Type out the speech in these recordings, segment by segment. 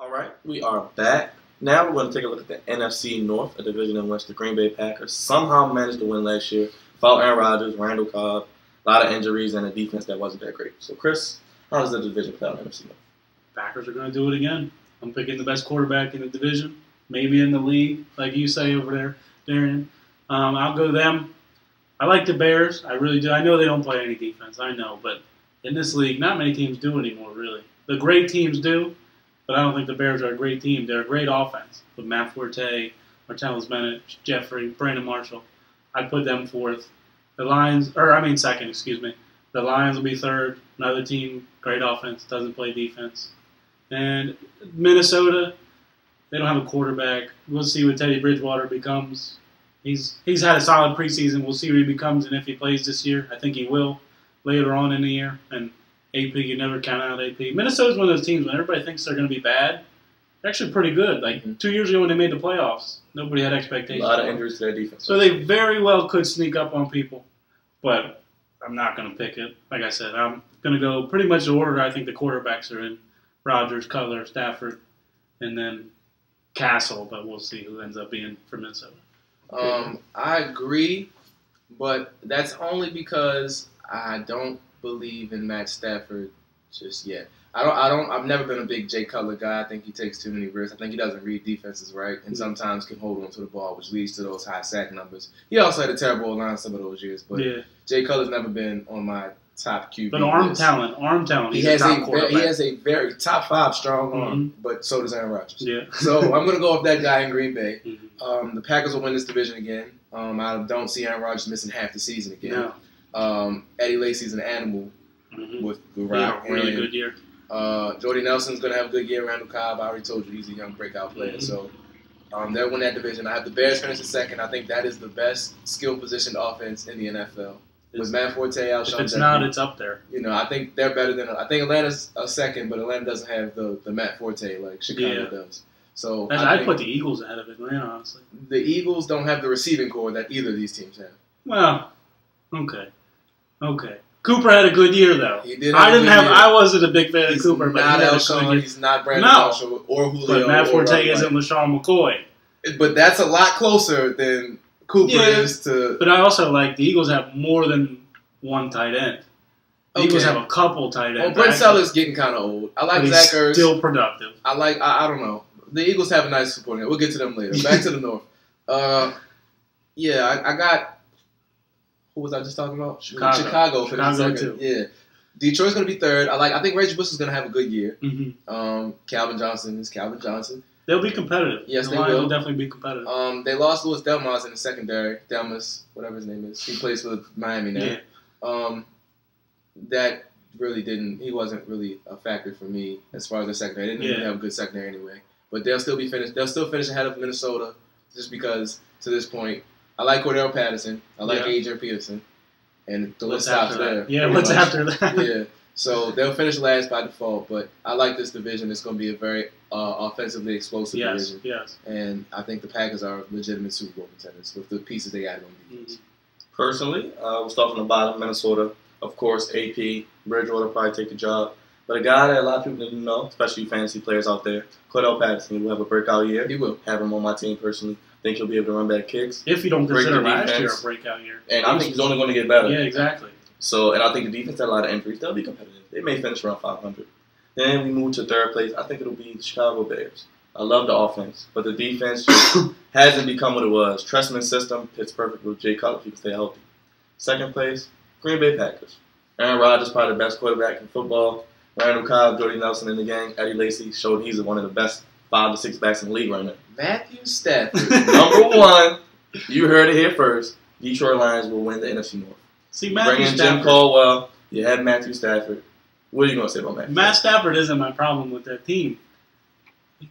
All right, we are back. Now we're going to take a look at the NFC North, a division in which the Green Bay Packers somehow managed to win last year without Aaron Rodgers, Randall Cobb, a lot of injuries, and a defense that wasn't that great. So, Chris, how does the division play out in the NFC North? Packers are going to do it again. I'm picking the best quarterback in the division, maybe in the league, like you say over there, Darian. I'll go them. I like the Bears. I really do. I know they don't play any defense. I know, but in this league, not many teams do anymore, really. The great teams do, but I don't think the Bears are a great team. They're a great offense with Matt Forte, Martellus Bennett, Jeffrey, Brandon Marshall. I'd put them fourth. Second, excuse me. The Lions will be third. Another team, great offense, doesn't play defense. And Minnesota, they don't have a quarterback. We'll see what Teddy Bridgewater becomes. He's had a solid preseason. We'll see what he becomes and if he plays this year. I think he will later on in the year. And AP, you never count out AP. Minnesota's one of those teams when everybody thinks they're going to be bad, they're actually pretty good. Like 2 years ago when they made the playoffs, nobody had expectations. A lot of injuries to their defense. So they very well could sneak up on people. But I'm not going to pick it. Like I said, I'm going to go pretty much the order I think the quarterbacks are in. Rodgers, Cutler, Stafford, and then Castle. But we'll see who ends up being for Minnesota. I agree, but that's only because I don't believe in Matt Stafford just yet. I've never been a big Jay Cutler guy. I think he takes too many risks. I think he doesn't read defenses right, and sometimes can hold on to the ball, which leads to those high sack numbers. He also had a terrible line some of those years, but Jay Cutler's never been on my top QB. But arm talent. He has a very top 5 strong arm, but so does Aaron Rodgers. Yeah. So I'm gonna go with that guy in Green Bay. The Packers will win this division again. I don't see Aaron Rodgers missing half the season again. No. Eddie Lacy's an animal with the rock. Really good year. Jordy Nelson's going to have a good year. Randall Cobb, I already told you, he's a young breakout player. So they'll win that division. I have the Bears finishing second. I think that is the best skill positioned offense in the NFL. With Matt Forte out, if it's not, it's up there. You know, I think they're better than. I think Atlanta's a second, but Atlanta doesn't have the Matt Forte like Chicago does. So I'd put the Eagles ahead of Atlanta, honestly. The Eagles don't have the receiving core that either of these teams have. Well, okay. Cooper had a good year, though. He did. I wasn't a big fan of Cooper, but not Alshon. He's not Brandon Marshall or Julio. But Matt Forte isn't LaShawn McCoy. But that's a lot closer than Cooper is to. But I also like the Eagles have more than one tight end. The Eagles have a couple tight ends. Well, Brent Seller's getting kind of old. I like Zach Ertz. Still productive. I don't know. The Eagles have a nice supporting. We'll get to them later. Back to the North. I got. Who was I just talking about? Chicago for the second. Too. Yeah. Detroit's going to be third. I think Reggie Bush is going to have a good year. Calvin Johnson is Calvin Johnson. They'll be competitive. Yes, they will definitely be competitive. They lost Louis Delmas in the secondary. Delmas, whatever his name is. He plays for Miami now. Yeah. That really didn't. He wasn't really a factor for me as far as the secondary. They didn't even have a good secondary anyway. But they'll still be finished. They'll still finish ahead of Minnesota just because to this point. I like Cordell Patterson. I like Adrian Peterson. And the list stops there. Yeah, what's after that? Yeah. So they'll finish last by default. But I like this division. It's going to be a very offensively explosive division. Yes. And I think the Packers are legitimate Super Bowl contenders with the pieces they added on defense. Personally, we'll start from the bottom. Minnesota, of course, AP. Bridgewater probably take the job. But a guy that a lot of people didn't know, especially fantasy players out there, Cordell Patterson, he will have a breakout year. He will. Have him on my team personally. Think he'll be able to run back kicks. If you don't consider last year a breakout year. And I think he's only going to get better. Yeah, exactly. So, and I think the defense had a lot of injuries. They'll be competitive. They may finish around 500. Then we move to third place. I think it'll be the Chicago Bears. I love the offense, but the defense just hasn't become what it was. Trestman's system fits perfect with Jay Cutler if he can stay healthy. Second place, Green Bay Packers. Aaron Rodgers probably the best quarterback in football. Randall Cobb, Jordy Nelson in the game. Eddie Lacy showed he's one of the best 5 to 6 backs in the league right now. Matthew Stafford. Number 1. You heard it here first. Detroit Lions will win the NFC North. See, Matthew Bring in Stafford. Jim Caldwell. You have Matthew Stafford. What are you going to say about Matthew? Matt Stafford isn't my problem with that team.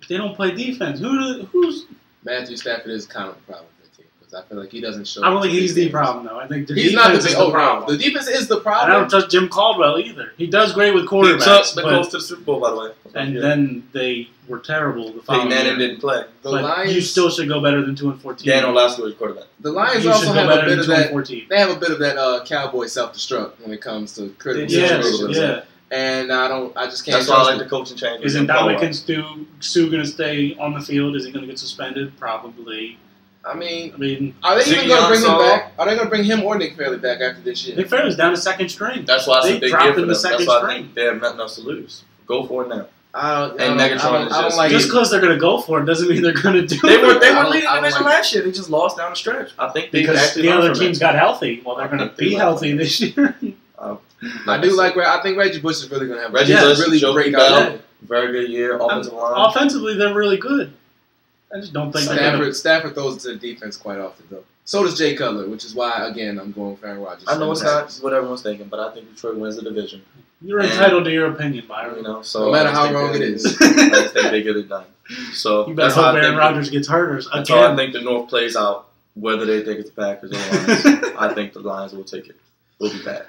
They don't play defense. Who's Matthew Stafford is kind of a problem with that team because I feel like he doesn't show. I don't think he's the problem though. I think the he's defense not is the problem. The defense is the problem. I don't trust Jim Caldwell either. He does great with quarterbacks. But close to the Super Bowl, by the way. And then they were terrible the following year. Manning didn't play. The Lions, you still should go better than 2-14. Dan Orlovsky was quarterback. The Lions also have a bit of that. They have a bit of that cowboy self-destruct when it comes to critical situations. Yeah. and I just can't. That's why I trust like it. the coaching change. Isn't Dominican Sue going to stay on the field? Is he going to get suspended? Probably. I mean, I mean, are they even Ziggy going to bring him Ansah. back? Are they going to bring him or Nick Fairley back after this year? Nick Fairley's down to second string. That's why I They said they dropped give for him them. to second That's why I string. think they have nothing else to lose. Go for it now. I don't And Megatron is I don't just- like Just it. because they're going to go for it doesn't mean they're going to do They it. were I don't- leading I the don't division like last year. They just lost down the stretch. I think they because actually the learned other from teams it. got healthy. Well, they're I going to think they be learned healthy from it. this year. I do like. I think Reggie Bush is really going to have Reggie a Bush, really Joe break Bell. out. Very good year. Offensive line. Offensively, they're really good. I just don't think they're going to. Stafford throws it to the defense quite often, though. So does Jay Cutler, which is why, again, I'm going for Aaron Rodgers. I know it's not what everyone's thinking, but I think Detroit wins the division. You're entitled to your opinion, Byron. You know, so No matter I just how think wrong they- it is. I just think they get it done. So You better that's how hope I Aaron think. Rodgers gets hurt That's how I again. think the North plays out. Whether they think it's the Packers or the Lions, I think the Lions will take it. Will be bad.